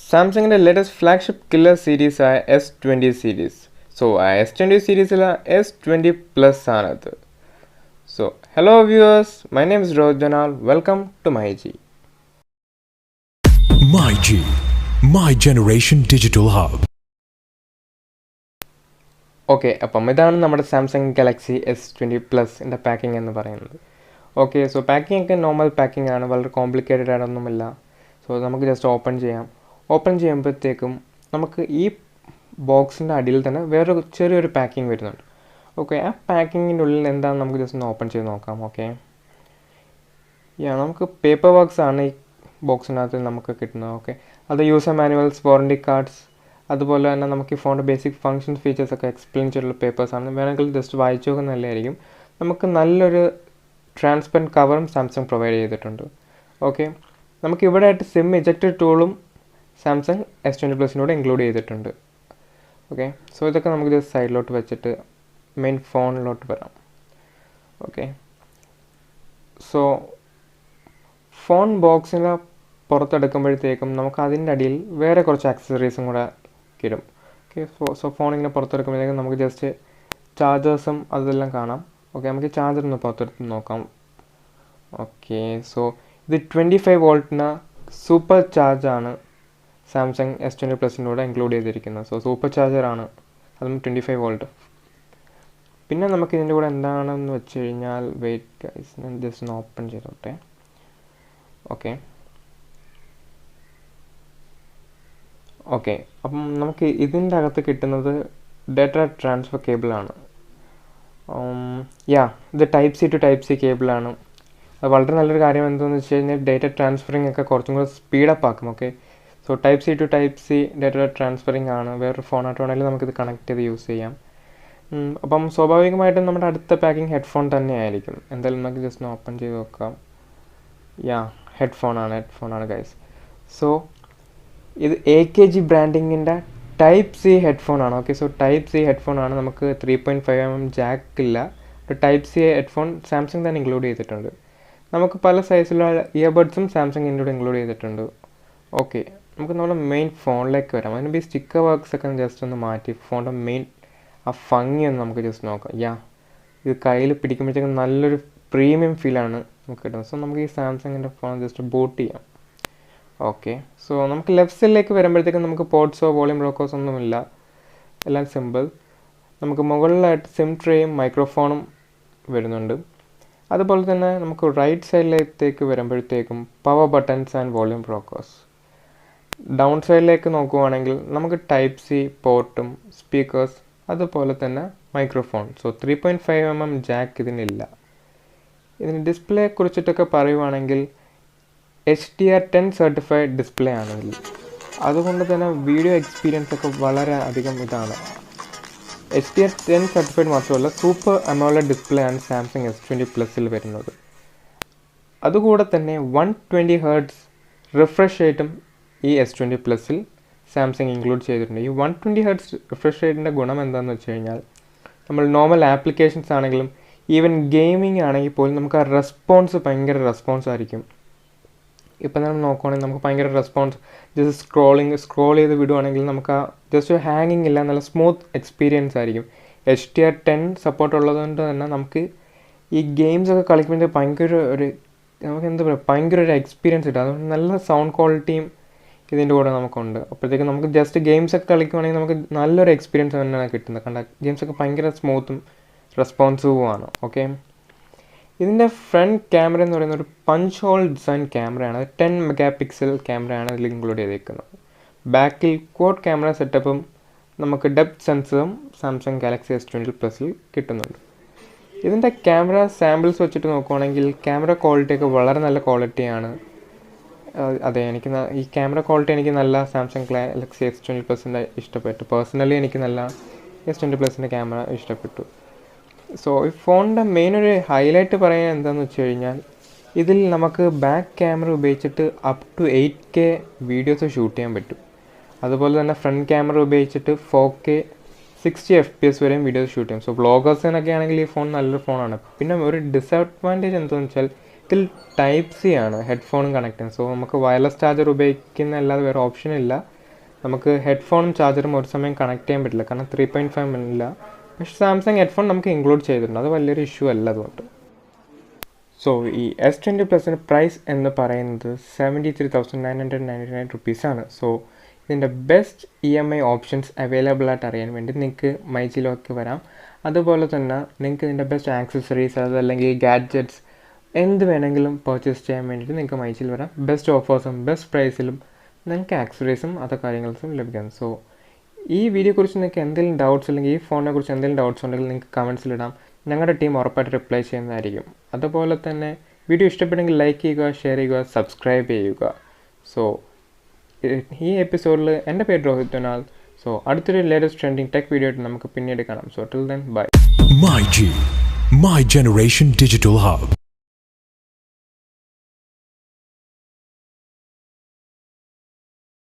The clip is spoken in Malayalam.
സാംസങ്ങിൻ്റെ ലേറ്റസ്റ്റ് ഫ്ലാഗ്ഷിപ്പ് കില്ലർ സീരീസ് ആയ S20 സീരീസ്. സോ ആ S20 സീരീസിലെ S20 പ്ലസ് ആണത്. So hello viewers, my name is റോജനാൽ. Welcome to myG. myG, my generation digital hub. Okay, അപ്പം ഇതാണ് നമ്മുടെ സാംസങ് ഗാലക്സി S20 പ്ലസിൻ്റെ പാക്കിംഗ് എന്ന് പറയുന്നത്. ഓക്കെ, സോ പാക്കിംഗ് ഒക്കെ നോർമൽ പാക്കിംഗ് ആണ്, വളരെ കോംപ്ലിക്കേറ്റഡ് ആയിട്ടൊന്നുമില്ല. സോ നമുക്ക് ജസ്റ്റ് ഓപ്പൺ ചെയ്യാം. ഓപ്പൺ ചെയ്യുമ്പോഴത്തേക്കും നമുക്ക് ഈ ബോക്സിൻ്റെ അടിയിൽ തന്നെ വേറൊരു ചെറിയൊരു പാക്കിംഗ് വരുന്നുണ്ട്. ഓക്കെ, ആ പാക്കിങ്ങിൻ്റെ ഉള്ളിൽ എന്താണെന്ന് നമുക്ക് ജസ്റ്റ് ഒന്ന് ഓപ്പൺ ചെയ്ത് നോക്കാം. ഓക്കെ, നമുക്ക് പേപ്പർ വർക്ക്സ് ആണ് ഈ ബോക്സിനകത്ത് നമുക്ക് കിട്ടുന്നത്. ഓക്കെ, അത് യൂസർ മാനുവൽസ്, വാറണ്ടി കാർഡ്സ്, അതുപോലെ തന്നെ നമുക്ക് ഈ ഫോണിൻ്റെ ബേസിക് ഫങ്ഷൻസ്, ഫീച്ചേഴ്സൊക്കെ എക്സ്പ്ലെയിൻ ചെയ്തിട്ടുള്ള പേപ്പേഴ്സാണ്. വേണമെങ്കിൽ ജസ്റ്റ് വായിച്ചു നോക്കുന്നത് നല്ലതായിരിക്കും. നമുക്ക് നല്ലൊരു ട്രാൻസ്പെറൻറ്റ് കവറും സാംസങ് പ്രൊവൈഡ് ചെയ്തിട്ടുണ്ട്. ഓക്കെ, നമുക്ക് ഇവിടെ ആയിട്ട് സിം ഇജക്റ്റഡ് ടൂളും സാംസങ് S20 പ്ലസിനോട് ഇൻക്ലൂഡ് ചെയ്തിട്ടുണ്ട്. ഓക്കെ, സോ ഇതൊക്കെ നമുക്ക് ജസ്റ്റ് സൈഡിലോട്ട് വെച്ചിട്ട് മെയിൻ ഫോണിലോട്ട് വരാം. ഓക്കെ, സോ ഫോൺ ബോക്സിന് പുറത്തെടുക്കുമ്പോഴത്തേക്കും നമുക്ക് അതിൻ്റെ അടിയിൽ വേറെ കുറച്ച് ആക്സസറീസും കൂടെ കിട്ടും. ഓക്കെ, സോ ഫോണിങ്ങനെ പുറത്തെടുക്കുമ്പോഴത്തേക്കും നമുക്ക് ജസ്റ്റ് ചാർജേഴ്സും അതെല്ലാം കാണാം. ഓക്കെ, നമുക്ക് ചാർജർ ഒന്ന് പുറത്തെടുത്ത് നോക്കാം. ഓക്കെ, സോ ഇത് 25 വോൾട്ടിന് സൂപ്പർ ചാർജാണ് സാംസങ് S20 പ്ലസിനോട് ഇൻക്ലൂഡ് ചെയ്തിരിക്കുന്നത്. സോ സൂപ്പർ ചാർജറാണ്, അതും 25 വോൾട്ട്. പിന്നെ നമുക്ക് ഇതിൻ്റെ കൂടെ എന്താണെന്ന് വെച്ച് കഴിഞ്ഞാൽ, വെയിറ്റ് ഗൈസ്, ഞാൻ ജസ്റ്റ് ഒന്ന് ഓപ്പൺ ചെയ്തോട്ടെ. ഓക്കെ ഓക്കെ അപ്പം നമുക്ക് ഇതിൻ്റെ അകത്ത് കിട്ടുന്നത് ഡാറ്റ ട്രാൻസ്ഫർ കേബിളാണ്. ഇത് type C to type C കേബിളാണ്. അത് വളരെ നല്ലൊരു കാര്യം എന്താണെന്ന് വെച്ച് കഴിഞ്ഞാൽ ഡേറ്റ ട്രാൻസ്ഫറിങ് ഒക്കെ കുറച്ചും കൂടെ സ്പീഡപ്പ് ആക്കും. Okay, so type C to type C data transferring ആണ്. വേറൊരു ഫോണായിട്ട് വേണമെങ്കിൽ നമുക്കിത് കണക്ട് ചെയ്ത് യൂസ് ചെയ്യാം. അപ്പം സ്വാഭാവികമായിട്ടും നമ്മുടെ അടുത്ത പാക്കിംഗ് ഹെഡ്ഫോൺ തന്നെ ആയിരിക്കും. എന്തായാലും നമുക്ക് ജസ്റ്റ് ഒന്ന് ഓപ്പൺ ചെയ്ത് നോക്കാം. ഹെഡ്ഫോണാണ് ഗൈസ്. സോ ഇത് AKG ബ്രാൻഡിങ്ങിൻ്റെ ടൈപ്പ് സി ഹെഡ്ഫോണാണ്. ഓക്കെ, സോ ടൈപ്പ് സി ഹെഡ്ഫോണാണ്. നമുക്ക് 3.5mm ജാക്കില്ല. ഒരു ടൈപ്പ് സി ഹെഡ്ഫോൺ സാംസങ് തന്നെ ഇൻക്ലൂഡ് ചെയ്തിട്ടുണ്ട്. നമുക്ക് പല സൈസിലുള്ള ഇയർബഡ്സും സാംസങ് ഇതിൻ്റെ ഇൻക്ലൂഡ് ചെയ്തിട്ടുണ്ട്. ഓക്കെ, നമുക്ക് നമ്മുടെ മെയിൻ ഫോണിലേക്ക് വരാം. അതിന് ഈ സ്റ്റിക്കർ വർക്ക്സ് ഒക്കെ ജസ്റ്റ് ഒന്ന് മാറ്റി ഫോണിൻ്റെ മെയിൻ ആ ഭംഗിയൊന്ന് നമുക്ക് ജസ്റ്റ് നോക്കാം. ഇത് കയ്യിൽ പിടിക്കുമ്പോഴത്തേക്കും നല്ലൊരു പ്രീമിയം ഫീലാണ് നമുക്ക് കിട്ടുന്നത്. സോ നമുക്ക് ഈ സാംസങ്ങിൻ്റെ ഫോൺ ജസ്റ്റ് ബൂട്ട് ചെയ്യാം. ഓക്കെ, സോ നമുക്ക് ലെഫ്റ്റ് സൈഡിലേക്ക് വരുമ്പോഴത്തേക്കും നമുക്ക് പോർട്സോ വോളിയം റോക്കോസ് ഒന്നുമില്ല, എല്ലാം സിമ്പിൾ. നമുക്ക് മുകളിലായിട്ട് സിം ട്രേയും മൈക്രോഫോണും വരുന്നുണ്ട്. അതുപോലെ തന്നെ നമുക്ക് റൈറ്റ് സൈഡിലേക്ക് വരുമ്പോഴത്തേക്കും power buttons and volume rockers. Down സൈഡിലേക്ക് നോക്കുവാണെങ്കിൽ നമുക്ക് ടൈപ്പ് സി പോർട്ടും സ്പീക്കേഴ്സ്, അതുപോലെ തന്നെ മൈക്രോഫോൺ. So 3.5mm Jack ഇതിനില്ല. ഇതിന് ഡിസ്പ്ലേ കുറിച്ചിട്ടൊക്കെ പറയുവാണെങ്കിൽ HDR10 സർട്ടിഫൈഡ് ഡിസ്പ്ലേ ആണെങ്കിൽ, അതുകൊണ്ട് തന്നെ വീഡിയോ എക്സ്പീരിയൻസ് ഒക്കെ വളരെ അധികം ഇതാണ്. HDR10 സർട്ടിഫൈഡ് മാത്രമല്ല, സൂപ്പർ അമോലഡ് ഡിസ്പ്ലേ ആണ് സാംസങ് S20 പ്ലസിൽ വരുന്നത്. അതുകൂടെ തന്നെ 120 Hz റിഫ്രഷ് റേറ്റും ഈ S20 പ്ലസിൽ സാംസങ് ഇൻക്ലൂഡ് ചെയ്തിട്ടുണ്ട്. ഈ 120 Hz റിഫ്രഷ് റേറ്റിൻ്റെ ഗുണം എന്താണെന്ന് വെച്ച് കഴിഞ്ഞാൽ, നമ്മൾ നോർമൽ ആപ്ലിക്കേഷൻസ് ആണെങ്കിലും ഈവൻ ഗെയിമിംഗ് ആണെങ്കിൽ പോലും നമുക്ക് ആ റെസ്പോൺസ് ഭയങ്കര റെസ്പോൺസ് ആയിരിക്കും. ഇപ്പം നമ്മൾ നോക്കുവാണെങ്കിൽ നമുക്ക് ഭയങ്കര റെസ്പോൺസ്, ജസ്റ്റ് സ്ക്രോൾ ചെയ്ത് വിടുവാണെങ്കിൽ നമുക്ക് ആ ജസ്റ്റ് ഹാങ്ങിങ് ഇല്ല, നല്ല സ്മൂത്ത് എക്സ്പീരിയൻസ് ആയിരിക്കും. HDR10 സപ്പോർട്ട് ഉള്ളതുകൊണ്ട് തന്നെ നമുക്ക് ഈ ഗെയിംസൊക്കെ കളിക്കുമ്പോൾ ഭയങ്കര ഒരു എക്സ്പീരിയൻസ് കിട്ടും. അതുകൊണ്ട് നല്ല സൗണ്ട് ക്വാളിറ്റിയും ഇതിൻ്റെ കൂടെ നമുക്കുണ്ട്. അപ്പോഴത്തേക്കും നമുക്ക് ജസ്റ്റ് ഗെയിംസൊക്കെ കളിക്കുവാണെങ്കിൽ നമുക്ക് നല്ലൊരു എക്സ്പീരിയൻസ് തന്നെയാണ് കിട്ടുന്നത്. കണ്ട ഗെയിംസൊക്കെ ഭയങ്കര സ്മൂത്തും റെസ്പോൺസീവുമാണ്. ഓക്കെ, ഇതിൻ്റെ ഫ്രണ്ട് ക്യാമറ എന്ന് പറയുന്നത് ഒരു പഞ്ച് ഹോൾ ഡിസൈൻ ക്യാമറയാണ്. 10 MP ക്യാമറയാണ് ഇതിൽ ഇൻക്ലൂഡ് ചെയ്തിരിക്കുന്നത്. ബാക്കിൽ ക്വാഡ് ക്യാമറ സെറ്റപ്പും നമുക്ക് ഡെപ്ത് സെൻസറും സാംസങ് ഗാലക്സി S20 പ്ലസിൽ കിട്ടുന്നുണ്ട്. ഇതിൻ്റെ ക്യാമറ സാമ്പിൾസ് വെച്ചിട്ട് നോക്കുവാണെങ്കിൽ ക്യാമറ ക്വാളിറ്റിയൊക്കെ വളരെ നല്ല ക്വാളിറ്റിയാണ്. അതെ, ഈ ക്യാമറ ക്വാളിറ്റി എനിക്ക് നല്ല സാംസങ് ഗാലക്സി S20 പ്ലസിൻ്റെ ഇഷ്ടപ്പെട്ടു. പേഴ്സണലി എനിക്ക് നല്ല S20 പ്ലസിൻ്റെ ക്യാമറ ഇഷ്ടപ്പെട്ടു. സോ ഈ ഫോണിൻ്റെ മെയിൻ ഒരു ഹൈലൈറ്റ് പറയാൻ എന്താണെന്ന് വെച്ച് കഴിഞ്ഞാൽ, ഇതിൽ നമുക്ക് ബാക്ക് ക്യാമറ ഉപയോഗിച്ചിട്ട് up to 8K videos shoot ചെയ്യാൻ പറ്റും. അതുപോലെ തന്നെ ഫ്രണ്ട് ക്യാമറ ഉപയോഗിച്ചിട്ട് 4K 60 FPS വരെയും വീഡിയോസ് ഷൂട്ട് ചെയ്യും. സോ വ്ളോഗേഴ്സിനൊക്കെ ആണെങ്കിൽ ഈ ഫോൺ നല്ലൊരു ഫോണാണ്. പിന്നെ ഒരു ഡിസഡ്വാൻറ്റേജ് എന്താണെന്ന് വെച്ചാൽ, ഇതിൽ ടൈപ്പ് സി ആണ് ഹെഡ്ഫോണും കണക്ട് ചെയ്യുന്നത്. സോ നമുക്ക് വയർലെസ് ചാർജർ ഉപയോഗിക്കുന്ന അല്ലാതെ വേറെ ഓപ്ഷൻ ഇല്ല. നമുക്ക് ഹെഡ്ഫോണും ചാർജറും ഒരു സമയം കണക്ട് ചെയ്യാൻ പറ്റില്ല, കാരണം 3.5 ഇല്ല. പക്ഷേ സാംസങ് ഹെഡ്ഫോൺ നമുക്ക് ഇൻക്ലൂഡ് ചെയ്തിട്ടുണ്ട്, അത് വലിയൊരു ഇഷ്യൂ അല്ല അതുകൊണ്ട്. സോ ഈ S20 പ്ലസിൻ്റെ പ്രൈസ് എന്ന് പറയുന്നത് 73,999 റുപ്പീസാണ്. സോ ഇതിൻ്റെ ബെസ്റ്റ് EMI ഓപ്ഷൻസ് അവൈലബിൾ ആയിട്ട് അറിയാൻ വേണ്ടി നിങ്ങൾക്ക് myGയിലേക്ക് വരാം. അതുപോലെ തന്നെ നിങ്ങൾക്ക് ഇതിൻ്റെ ബെസ്റ്റ് ആക്സസറീസ് അതല്ലെങ്കിൽ ഗാഡ്ജറ്റ്സ് എന്ത് വേണമെങ്കിലും പർച്ചേസ് ചെയ്യാൻ വേണ്ടിയിട്ട് നിങ്ങൾക്ക് myGയിൽ വരാം. ബെസ്റ്റ് ഓഫേഴ്സും ബെസ്റ്റ് പ്രൈസിലും നിങ്ങൾക്ക് ആക്സസറീസും അതേ കാര്യങ്ങളും ലഭിക്കാം. സോ ഈ വീഡിയോയെക്കുറിച്ച് നിങ്ങൾക്ക് എന്തെങ്കിലും ഡൗട്ട്സ് അല്ലെങ്കിൽ ഈ ഫോണിനെ കുറിച്ച് എന്തെങ്കിലും ഡൗട്ട്സ് ഉണ്ടെങ്കിൽ നിങ്ങൾക്ക് കമൻസിലിടാം. ഞങ്ങളുടെ ടീം ഉറപ്പായിട്ട് റിപ്ലൈ ചെയ്യുന്നതായിരിക്കും. അതുപോലെ തന്നെ വീഡിയോ ഇഷ്ടപ്പെട്ടെങ്കിൽ ലൈക്ക് ചെയ്യുക, ഷെയർ ചെയ്യുക, സബ്സ്ക്രൈബ് ചെയ്യുക. സോ ഈ എപ്പിസോഡിൽ എൻ്റെ പേര് രോഹിത് ഡൊനാൽ. സോ അടുത്തൊരു ലേറ്റസ്റ്റ് ട്രെൻഡിങ് ടെക് വീഡിയോ ആയിട്ട് നമുക്ക് പിന്നീട് കാണാം. So till then bye. myG, My Generation Digital Hub.